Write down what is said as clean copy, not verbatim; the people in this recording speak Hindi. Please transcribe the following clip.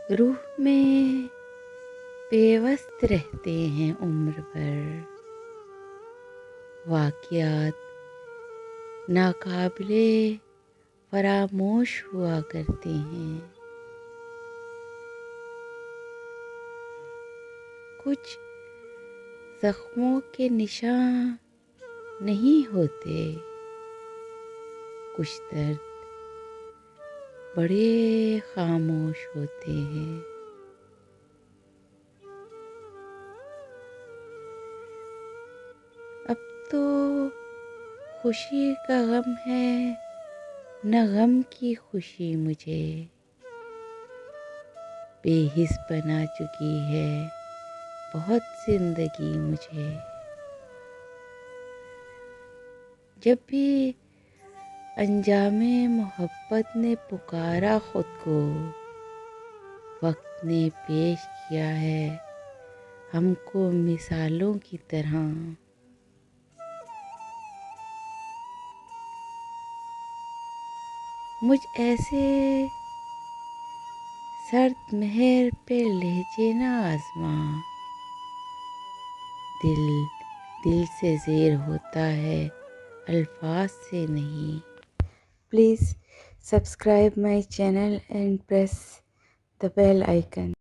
रूह में पेवस्त रहते हैं उम्र भर, वाक़यात नाकाबिले फरामोश हुआ करते हैं। कुछ ज़ख्मों के निशान नहीं होते, कुछ दर्द बड़े खामोश होते हैं। अब तो खुशी का गम है, न गम की खुशी मुझे बेहिस बना चुकी है बहुत जिंदगी मुझे। जब भी अंजामे मोहब्बत ने पुकारा खुद को, वक्त ने पेश किया है हमको मिसालों की तरह। मुझ ऐसे सर्द मेहर पे लहजे ना आज़मा, दिल दिल से ज़ेर होता है अल्फाज से नहीं। Please subscribe my channel and press the bell icon.